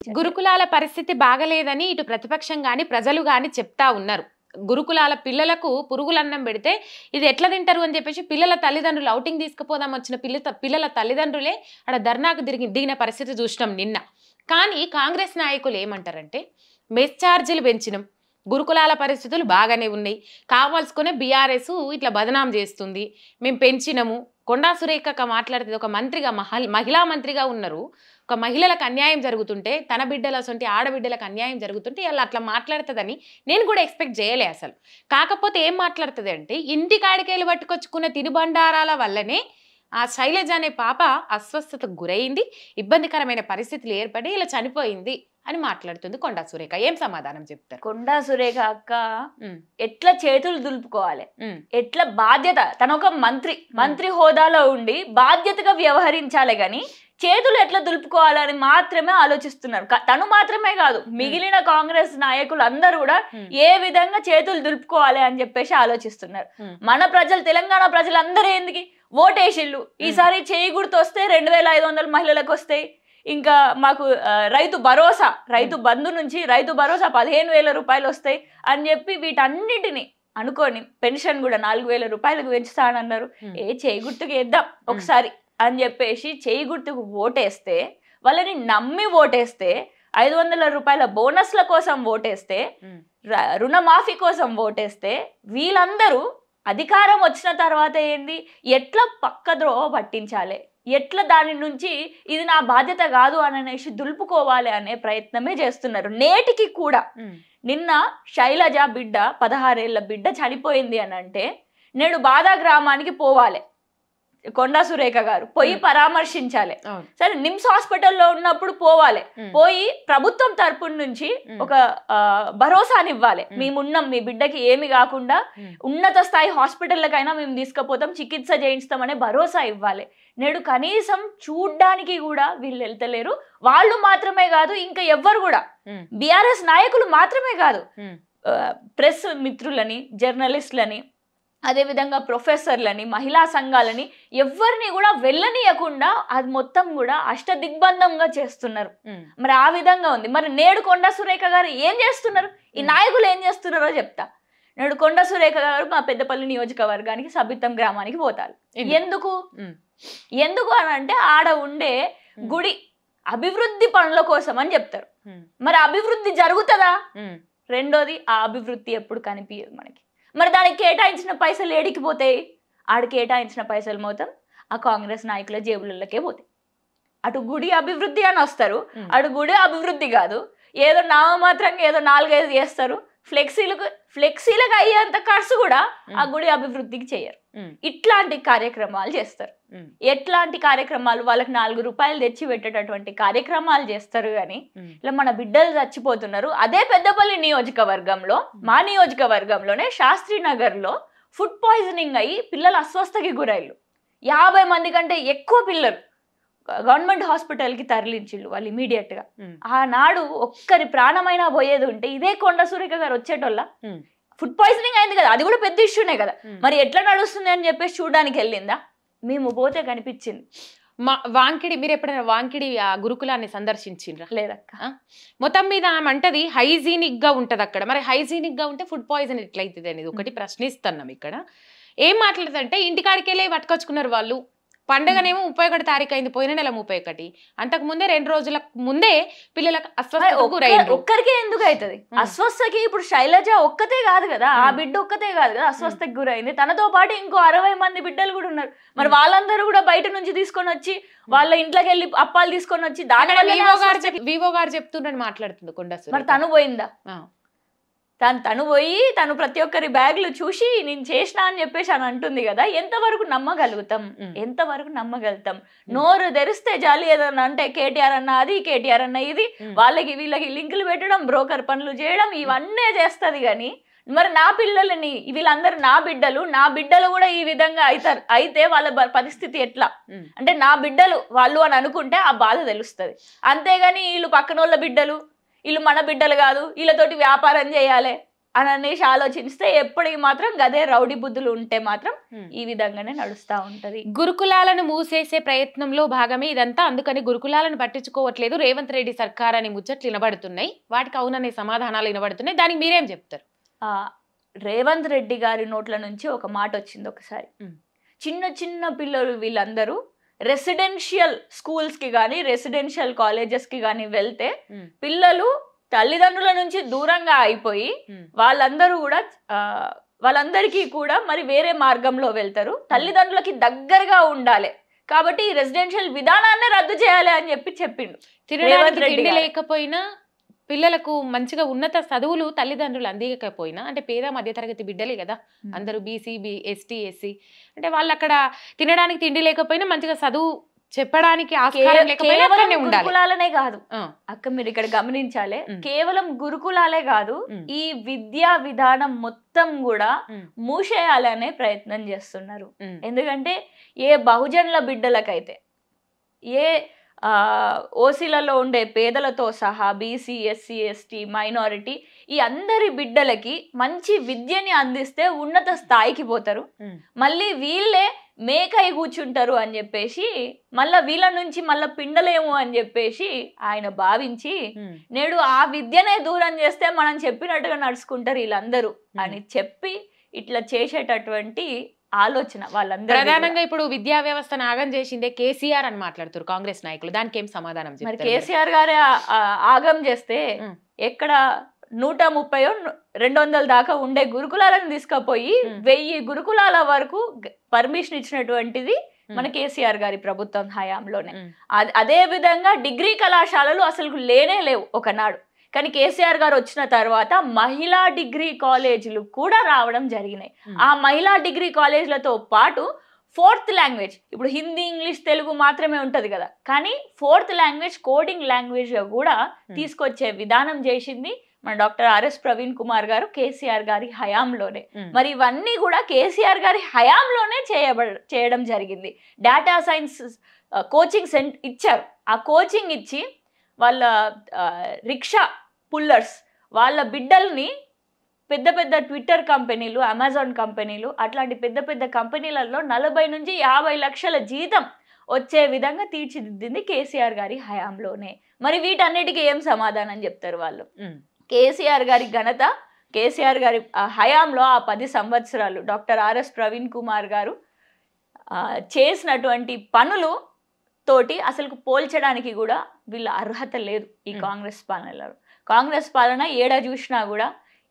ఆలోచించండి. గురుకులాల పరిస్థితి బాగలేదని ఇటు ప్రతిపక్షం గాని ప్రజలు గాని చెప్తా ఉన్నారు. గురుకులాల పిల్లలకు పురుగులన్నం పెడితే ఇది ఎట్లా తింటారు అని చెప్పేసి పిల్లల తల్లిదండ్రులు ఔటింగ్ తీసుకుపోదాం వచ్చిన పిల్లల తల్లిదండ్రులే అక్కడ ధర్నాకు దిగిన పరిస్థితి చూసినాం నిన్న. కానీ కాంగ్రెస్ నాయకులు ఏమంటారంటే మెస్ ఛార్జీలు పెంచినాం, గురుకులాల పరిస్థితులు బాగానే ఉన్నాయి, కావాల్సుకునే బీఆర్ఎస్ ఇట్లా బదనాం చేస్తుంది, మేము పెంచినము. కొండా సురేఖ మాట్లాడుతుంది, ఒక మంత్రిగా మహిళా మంత్రిగా ఉన్నారు, ఒక మహిళలకు అన్యాయం జరుగుతుంటే తన బిడ్డల సొంటి ఆడబిడ్డలకు అన్యాయం జరుగుతుంటే అలా అట్లా మాట్లాడుతుందని నేను కూడా ఎక్స్పెక్ట్ చేయలే అసలు. కాకపోతే ఏం మాట్లాడుతుంది అంటే ఇంటి కాడికేళ్ళు పట్టుకొచ్చుకున్న తినుబండారాల వల్లనే ఆ శైలజ అనే పాప అస్వస్థతకు గురైంది, ఇబ్బందికరమైన పరిస్థితులు ఏర్పడి ఇలా చనిపోయింది అని మాట్లాడుతుంది కొండా సురేఖ. ఏం సమాధానం చెప్తారు? కొండా సురేఖ అక్క ఎట్లా చేతులు దులుపుకోవాలి, ఎట్లా బాధ్యత, తన ఒక మంత్రి హోదాలో ఉండి బాధ్యతగా వ్యవహరించాలి గాని చేతులు ఎట్లా దులుపుకోవాలని మాత్రమే ఆలోచిస్తున్నారు. తను మాత్రమే కాదు, మిగిలిన కాంగ్రెస్ నాయకులు అందరూ కూడా ఏ విధంగా చేతులు దులుపుకోవాలి అని చెప్పేసి ఆలోచిస్తున్నారు. మన ప్రజలు, తెలంగాణ ప్రజలందరూ ఎందుకు ఓటేసిళ్ళు, ఈసారి చేయి గుర్తు వస్తే 2500 మహిళలకు వస్తాయి, ఇంకా మాకు రైతు బంధు నుంచి రైతు భరోసా 15,000 రూపాయలు వస్తాయి అని చెప్పి వీటన్నిటిని అనుకొని పెన్షన్ కూడా 4,000 రూపాయలకు పెంచుతానన్నారు. చేయి గుర్తుకు వేద్దాం ఒకసారి అని చెప్పేసి చేయి గుర్తుకు ఓటేస్తే, వాళ్ళని నమ్మి ఓటేస్తే, 500 రూపాయల బోనస్ల కోసం ఓటేస్తే, రుణమాఫీ కోసం ఓటేస్తే, వీళ్ళందరూ అధికారం వచ్చిన తర్వాత ఏంది ఎట్లా పక్కద్రోవ పట్టించాలి, ఎట్లా దాని నుంచి ఇది నా బాధ్యత కాదు అని అనేసి దులుపుకోవాలి అనే ప్రయత్నమే చేస్తున్నారు. నేటికి కూడా నిన్న శైలజ బిడ్డ 16 ఏళ్ల బిడ్డ చనిపోయింది అని అంటే నేడు బాధా గ్రామానికి పోవాలి కొండా సురేఖ గారు, పోయి పరామర్శించాలి. సరే నిమ్స్ హాస్పిటల్లో ఉన్నప్పుడు పోవాలి, పోయి ప్రభుత్వం తరపు నుంచి ఒక భరోసాని ఇవ్వాలి, మేమున్నాం, మీ బిడ్డకి ఏమి కాకుండా ఉన్నత స్థాయి హాస్పిటల్లకైనా మేము తీసుకుపోతాం, చికిత్స చేయిస్తామనే భరోసా ఇవ్వాలి. నేడు కనీసం చూడ్డానికి కూడా వీళ్ళు వెళ్తలేరు. వాళ్ళు మాత్రమే కాదు, ఇంకా ఎవ్వరు కూడా, బీఆర్ఎస్ నాయకులు మాత్రమే కాదు, ప్రెస్ మిత్రులని, జర్నలిస్టులని, అదేవిధంగా ప్రొఫెసర్లని, మహిళా సంఘాలని ఎవరిని కూడా వెళ్ళనీయకుండా అది మొత్తం కూడా అష్టదిగ్బంధంగా చేస్తున్నారు. మరి ఆ విధంగా ఉంది. మరి నేడు కొండా సురేఖ గారు ఏం చేస్తున్నారు, ఈ నాయకులు ఏం చేస్తున్నారో చెప్తా. నేడు కొండా సురేఖ గారు మా పెద్దపల్లి నియోజకవర్గానికి సబితం గ్రామానికి పోతారు. ఎందుకు అని అంటే ఆడ ఉండే గుడి అభివృద్ధి పనుల కోసం అని చెప్తారు. మరి అభివృద్ధి జరుగుతుందా? రెండోది, ఆ అభివృద్ధి ఎప్పుడు కనిపించదు మనకి. మరి దానికి కేటాయించిన పైసలు ఏడికి పోతాయి? ఆడ కేటాయించిన పైసలు మొత్తం ఆ కాంగ్రెస్ నాయకుల జేబులకే పోతాయి. అటు గుడి అభివృద్ధి అని వస్తారు, అటు గుడి అభివృద్ధి కాదు, ఏదో నామమాత్రంగా ఏదో 4-5 చేస్తారు, ఫ్లెక్సీలకు అయ్యేంత ఖర్చు కూడా ఆ గుడి అభివృద్ధికి చేయరు. ఇట్లాంటి కార్యక్రమాలు చేస్తారు. ఎట్లాంటి కార్యక్రమాలు? వాళ్ళకి 4 రూపాయలు తెచ్చి పెట్టేటటువంటి కార్యక్రమాలు చేస్తారు. కానీ ఇలా మన బిడ్డలు చచ్చిపోతున్నారు. అదే పెద్దపల్లి నియోజకవర్గంలో, మా నియోజకవర్గంలోనే శాస్త్రీనగర్ లో ఫుడ్ పాయిజనింగ్ అయ్యి పిల్లలు అస్వస్థకి గురైళ్ళు. 50 మంది కంటే ఎక్కువ పిల్లలు గవర్నమెంట్ హాస్పిటల్కి తరలించిళ్ళు వాళ్ళు ఇమీడియట్ గా. ఆనాడు ఒక్కరి ప్రాణమైనా పోయేది ఉంటే ఇదే కొండా సురేఖ గారు వచ్చేటోళ్ళ. ఫుడ్ పాయిజనింగ్ అయింది కదా, అది కూడా పెద్ద ఇష్యూనే కదా, మరి ఎట్లా నడుస్తుంది అని చెప్పేసి చూడడానికి వెళ్ళిందా? మేము పోతే కనిపించింది. వాంకిడి, మీరు ఎప్పుడైనా వాంకిడి ఆ గురుకులాన్ని సందర్శించిండ్రా? లేదక్క. మొత్తం మీద ఆమంటది హైజీనిక్ గా ఉంటది అక్కడ. మరి హైజీనిక్ గా ఉంటే ఫుడ్ పాయిజన్ ఎట్లయితుంది అనేది ఒకటి ప్రశ్నిస్తున్నాం. ఇక్కడ ఏం మాట్లాడుతుందంటే ఇంటికాడికెళ్ళి పట్టుకొచ్చుకున్నారు వాళ్ళు. పండుగనేమో 31 తారీఖు అయింది, పోయిన నెల 31. అంతకు ముందే 2 రోజుల ముందే పిల్లలకు అస్వస్థతకు గురైంది. ఒక్కరికే ఎందుకు అవుతుంది అస్వస్థకి? ఇప్పుడు శైలజ ఒక్కతే కాదు కదా, ఆ బిడ్డ ఒక్కతే కాదు కదా అస్వస్థకి గురైంది, తనతో పాటు ఇంకో 60 మంది బిడ్డలు కూడా ఉన్నారు. మరి వాళ్ళందరూ కూడా బయట నుంచి తీసుకొని వచ్చి వాళ్ళ ఇంట్లోకి వెళ్ళి అప్పాలు తీసుకొని వచ్చి వివో గారు చెప్తుండని మాట్లాడుతుంది కొండా సురేఖ. మరి తను పోయిందా? తను పోయి తను ప్రతి ఒక్కరి బ్యాగులు చూసి నేను చేసిన అని చెప్పేసి అని అంటుంది కదా. ఎంతవరకు నమ్మగలుగుతాం? నోరు తెరిస్తే జాలి ఏదన్నా అంటే కేటీఆర్ అన్న అది, కేటీఆర్ అన్న ఇది, వాళ్ళకి వీళ్ళకి లింకులు పెట్టడం, బ్రోకర్ పనులు చేయడం, ఇవన్నీ చేస్తుంది. కానీ మరి నా పిల్లలని, వీళ్ళందరూ నా బిడ్డలు కూడా ఈ విధంగా అయితే వాళ్ళ పరిస్థితి ఎట్లా అంటే, నా బిడ్డలు వాళ్ళు అని అనుకుంటే ఆ బాధ తెలుస్తుంది. అంతేగాని వీళ్ళు పక్కన వాళ్ళ బిడ్డలు, వీళ్ళు మన బిడ్డలు కాదు, వీళ్ళతోటి వ్యాపారం చేయాలి అని అనేసి ఆలోచిస్తే ఎప్పటికి మాత్రం గదే రౌడీ బుద్ధులు ఉంటే మాత్రం ఈ విధంగానే నడుస్తా ఉంటది. గురుకులాలను మూసేసే ప్రయత్నంలో భాగమే ఇదంతా. అందుకని గురుకులాలను పట్టించుకోవట్లేదు రేవంత్ రెడ్డి సర్కార్ అని ముచ్చట్లు వినబడుతున్నాయి. వాటికి అవుననే సమాధానాలు వినబడుతున్నాయి. దానికి మీరేం చెప్తారు? రేవంత్ రెడ్డి గారి నోట్ల నుంచి ఒక మాట వచ్చింది ఒకసారి, చిన్న చిన్న పిల్లలు వీళ్ళందరూ రెసిడెన్షియల్ స్కూల్స్ కి కానీ రెసిడెన్షియల్ కాలేజెస్ కి కానీ వెళ్తే పిల్లలు తల్లిదండ్రుల నుంచి దూరంగా అయిపోయి వాళ్ళందరికీ కూడా మరి వేరే మార్గంలో వెళ్తారు, తల్లిదండ్రులకి దగ్గరగా ఉండాలి, కాబట్టి ఈ రెసిడెన్షియల్ విధానాన్ని రద్దు చేయాలి అని చెప్పిండు. తినడానికి తిండి లేకపోయినా పిల్లలకు మంచిగా ఉన్నత చదువులు తల్లిదండ్రులు అందించకపోయినా, అంటే పేద మధ్యతరగతి బిడ్డలే కదా అందరూ, బీసీ ఎస్టీ ఎస్సీ, అంటే వాళ్ళు అక్కడ తినడానికి తిండి లేకపోయినా మంచిగా చదువు చెప్పడానికి ఆస్కారం లేకపోయినా గురుకులాలనే కాదు అక్క, మీరు ఇక్కడ గమనించాలి, కేవలం గురుకులాలే కాదు, ఈ విద్యా విధానం మొత్తం కూడా మూసేయాలనే ప్రయత్నం చేస్తున్నారు. ఎందుకంటే ఏ బహుజనుల బిడ్డలకైతే, ఏ ఓసీలలో ఉండే పేదలతో సహా బీసీ ఎస్సీ ఎస్టీ మైనారిటీ ఈ అందరి బిడ్డలకి మంచి విద్యని అందిస్తే ఉన్నత స్థాయికి పోతారు, మళ్ళీ వీళ్ళే మేకై కూర్చుంటారు అని చెప్పేసి మళ్ళా వీళ్ళ నుంచి మళ్ళా పిండలేము అని చెప్పేసి ఆయన భావించి నేడు ఆ విద్యనే దూరం చేస్తే మనం చెప్పినట్టుగా నడుచుకుంటారు వీళ్ళందరూ అని చెప్పి ఇట్లా చేసేటటువంటి ఆలోచన వాళ్ళందరూ. ప్రధానంగా ఇప్పుడు విద్యా వ్యవస్థ ఆగం చేసిందే కేసీఆర్ అని మాట్లాడుతారు కాంగ్రెస్ నాయకులు, దానికి ఏం సమాధానం? మరి కేసీఆర్ గారే ఆగం చేస్తే ఎక్కడ 130-200 దాకా ఉండే గురుకులాలను తీసుకుపోయి 1000 గురుకులాల వరకు పర్మిషన్ ఇచ్చినటువంటిది మన కేసీఆర్ గారి ప్రభుత్వం హయాంలోనే. అదే విధంగా డిగ్రీ కళాశాలలు అసలు లేనే లేవు ఒకనాడు, కానీ కేసీఆర్ గారు వచ్చిన తర్వాత మహిళా డిగ్రీ కాలేజీలు కూడా రావడం జరిగినాయి. ఆ మహిళా డిగ్రీ కాలేజీలతో పాటు 4th లాంగ్వేజ్, ఇప్పుడు హిందీ ఇంగ్లీష్ తెలుగు మాత్రమే ఉంటది కదా, కానీ 4th లాంగ్వేజ్ కోడింగ్ లాంగ్వేజ్ కూడా తీసుకొచ్చే విధానం చేసింది మన డాక్టర్ ఆర్ఎస్ ప్రవీణ్ కుమార్ గారు కేసీఆర్ గారి హయాంలోనే. మరి ఇవన్నీ కూడా కేసీఆర్ గారి హయాంలోనే చేయడం జరిగింది. డేటా సైన్స్ కోచింగ్ ఇచ్చారు. ఆ కోచింగ్ ఇచ్చి వాళ్ళ రిక్షా పుల్లర్స్ వాళ్ళ బిడ్డల్ని పెద్ద పెద్ద ట్విట్టర్ కంపెనీలు, అమెజాన్ కంపెనీలు, అట్లాంటి పెద్ద పెద్ద కంపెనీలలో 40 నుంచి 50 లక్షల జీతం వచ్చే విధంగా తీర్చిదిద్దింది కేసీఆర్ గారి హయాంలోనే. మరి వీటన్నిటికీ ఏం సమాధానం చెప్తారు వాళ్ళు? కేసీఆర్ గారి ఘనత, కేసీఆర్ గారి హయాంలో ఆ 10 సంవత్సరాలు డాక్టర్ ఆర్ఎస్ ప్రవీణ్ కుమార్ గారు చేసినటువంటి పనులు తోటి అసలు పోల్చడానికి కూడా వీళ్ళ అర్హత లేదు ఈ కాంగ్రెస్ పాలనలో. కాంగ్రెస్ పాలన ఏడా చూసినా కూడా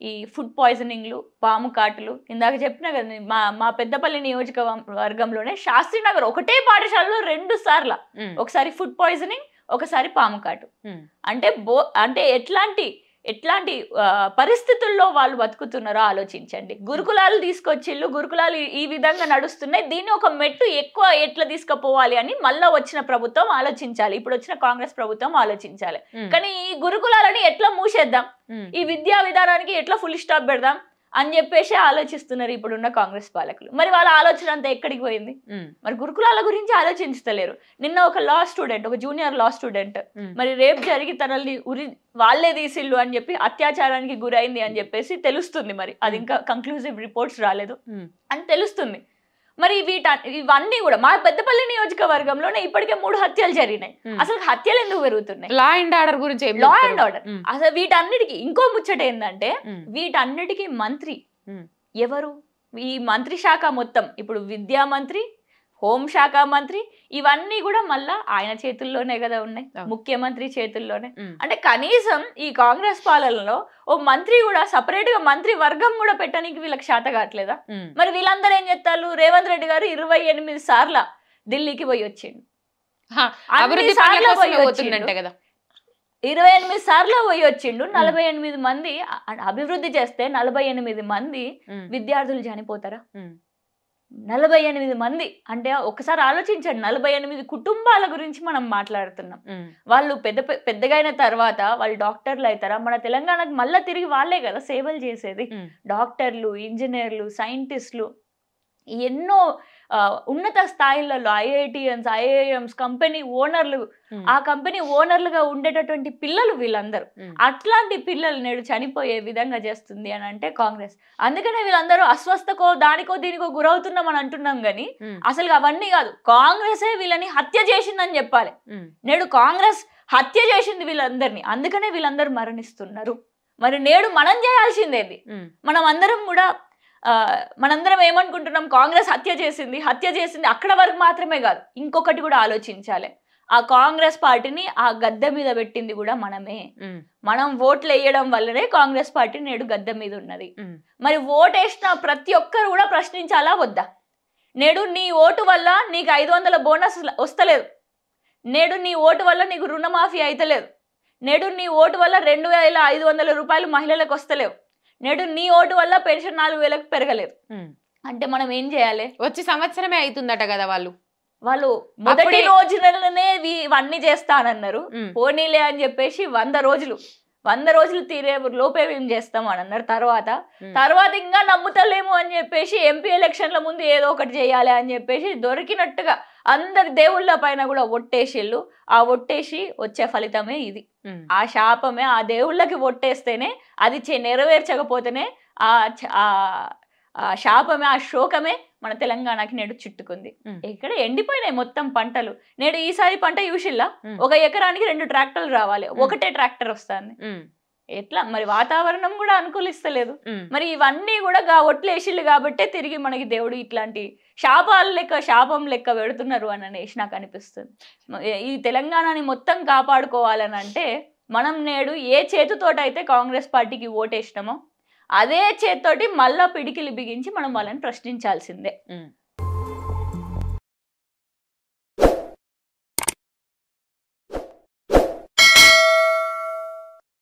ఈ ఫుడ్ పాయిజనింగ్లు, పాము కాటులు, ఇందాక చెప్పినా కదా మా పెద్దపల్లి నియోజకవర్గంలోనే శాస్త్రీనగర్ ఒకటే పాఠశాలలో 2 సార్లు, ఒకసారి ఫుడ్ పాయిజనింగ్, ఒకసారి పాము కాటు. అంటే ఎట్లాంటి పరిస్థితుల్లో వాళ్ళు బతుకుతున్నారో ఆలోచించండి. గురుకులాలు తీసుకొచ్చిళ్ళు, గురుకులాలు ఈ విధంగా నడుస్తున్నాయి, దీన్ని ఒక మెట్టు ఎక్కువ ఎట్లా తీసుకుపోవాలి అని మళ్ళా వచ్చిన ప్రభుత్వం ఆలోచించాలి, ఇప్పుడు వచ్చిన కాంగ్రెస్ ప్రభుత్వం ఆలోచించాలి. కానీ ఈ గురుకులాలని ఎట్లా మూసేద్దాం, ఈ విద్యా విధానానికి ఎట్లా ఫుల్ స్టాప్ పెడదాం అని చెప్పేసి ఆలోచిస్తున్నారు ఇప్పుడున్న కాంగ్రెస్ పాలకులు. మరి వాళ్ళ ఆలోచన అంతా ఎక్కడికి పోయింది? మరి గురుకులాల గురించి ఆలోచించలేరు. నిన్న ఒక లా స్టూడెంట్, ఒక జూనియర్ లా స్టూడెంట్ మరి రేపు జరిగి తనల్ని వాళ్ళే తీసిళ్ళు అని చెప్పి అత్యాచారానికి గురైంది అని చెప్పేసి తెలుస్తుంది. మరి అది ఇంకా కంక్లూజివ్ రిపోర్ట్స్ రాలేదు అని తెలుస్తుంది. మరి ఇవన్నీ కూడా మా పెద్దపల్లి నియోజకవర్గంలోనే ఇప్పటికే 3 హత్యలు జరిగినాయి. అసలు హత్యలు ఎందుకు పెరుగుతున్నాయి? లా అండ్ ఆర్డర్ గురించి, లా అండ్ ఆర్డర్. అసలు వీటన్నిటికీ ఇంకో ముచ్చట ఏంటంటే, వీటన్నిటికీ మంత్రి ఎవరు? ఈ మంత్రి శాఖ మొత్తం ఇప్పుడు విద్యా మంత్రి, హోంశాఖ మంత్రి, ఇవన్నీ కూడా మళ్ళా ఆయన చేతుల్లోనే కదా ఉన్నాయి, ముఖ్యమంత్రి చేతుల్లోనే. అంటే కనీసం ఈ కాంగ్రెస్ పాలనలో ఓ మంత్రి కూడా సపరేట్ గా మంత్రి వర్గం కూడా పెట్టడానికి వీళ్ళకి శాత కావట్లేదా? మరి వీళ్ళందరూ ఏం చేస్తారు? రేవంత్ రెడ్డి గారు 28 సార్లు ఢిల్లీకి పోయి వచ్చిండు, 28 సార్లు పోయి వచ్చిండు. 48 మంది అభివృద్ధి చేస్తే 48 మంది విద్యార్థులు చనిపోతారా? 48 మంది అంటే ఒకసారి ఆలోచించండి. 48 కుటుంబాల గురించి మనం మాట్లాడుతున్నాం. వాళ్ళు పెద్దగా అయిన తర్వాత వాళ్ళు డాక్టర్లు అవుతారా? మన తెలంగాణకు మళ్ళా తిరిగి వాళ్ళే కదా సేవలు చేసేది. డాక్టర్లు, ఇంజనీర్లు, సైంటిస్టులు ఎన్నో ఉన్నత స్థాయిలలో ఐఐటిఎన్స్, ఐఐఎంస్, కంపెనీ ఓనర్లు, ఆ కంపెనీ ఓనర్లుగా ఉండేటటువంటి పిల్లలు వీళ్ళందరూ. అట్లాంటి పిల్లలు నేడు చనిపోయే విధంగా చేస్తుంది అని అంటే కాంగ్రెస్. అందుకనే వీళ్ళందరూ అస్వస్థకో దానికో దీనికో గురవుతున్నాం అని అంటున్నాం కానీ అసలు అవన్నీ కాదు, కాంగ్రెసే వీళ్ళని హత్య చేసిందని చెప్పాలి. నేడు కాంగ్రెస్ హత్య చేసింది వీళ్ళందరినీ, అందుకనే వీళ్ళందరూ మరణిస్తున్నారు. మరి నేడు మనం చేయాల్సిందేది, మనం అందరం కూడా మనందరం ఏమనుకుంటున్నాం, కాంగ్రెస్ హత్య చేసింది అక్కడ వరకు మాత్రమే కాదు, ఇంకొకటి కూడా ఆలోచించాలి. ఆ కాంగ్రెస్ పార్టీని ఆ గద్దె మీద పెట్టింది కూడా మనమే. మనం ఓట్లు వేయడం వల్లనే కాంగ్రెస్ పార్టీ నేడు గద్దె మీద ఉన్నది. మరి ఓటేసిన ప్రతి ఒక్కరు కూడా ప్రశ్నించాలా వద్దా? నేడు నీ ఓటు వల్ల నీకు 500 బోనస్ వస్తలేదు, నేడు నీ ఓటు వల్ల నీకు రుణమాఫీ అయితలేదు, నేడు నీ ఓటు వల్ల 2500 రూపాయలు మహిళలకు వస్తలేవు, నేడు నీ ఓటు వల్ల పెన్షన్ 4000కు పెరగలేదు. అంటే మనం ఏం చేయాలి? వచ్చి సంవత్సరమే అవుతుందట కదా వాళ్ళు మొదటి రోజులనే ఇవన్నీ చేస్తానన్నారు. పోనీలే అని చెప్పేసి 100 రోజులు తీరే లోపే ఏం చేస్తాం అని అన్నారు. తర్వాత ఇంకా నమ్ముతలేము అని చెప్పేసి ఎంపీ ఎలక్షన్ల ముందు ఏదో ఒకటి చేయాలి అని చెప్పేసి దొరికినట్టుగా అందరి దేవుళ్ళ పైన కూడా ఒట్టేసిళ్ళు. ఆ ఒట్టేసి వచ్చే ఫలితమే ఇది. ఆ శాపమే, ఆ దేవుళ్ళకి ఒట్టేస్తేనే అది నెరవేర్చకపోతేనే ఆ శాపమే, ఆ శోకమే మన తెలంగాణకి నేడు చుట్టుకుంది. ఇక్కడ ఎండిపోయినాయి మొత్తం పంటలు. నేడు ఈసారి పంట చూసిల్లా, 1 ఎకరానికి 2 ట్రాక్టర్లు రావాలి, ఒకటే ట్రాక్టర్ వస్తుంది. ఎట్లా మరి? వాతావరణం కూడా అనుకూలిస్తలేదు. మరి ఇవన్నీ కూడా ఒట్లేసిళ్ళు కాబట్టే తిరిగి మనకి దేవుడు ఇట్లాంటి శాపం లెక్క పెడుతున్నారు అని అనేసి నాకు అనిపిస్తుంది. ఈ తెలంగాణని మొత్తం కాపాడుకోవాలని అంటే మనం నేడు ఏ చేతితోటైతే కాంగ్రెస్ పార్టీకి ఓటేసినామో అదే చేతితోటి మళ్ళా పిడికిలి బిగించి మనం వాళ్ళని ప్రశ్నించాల్సిందే.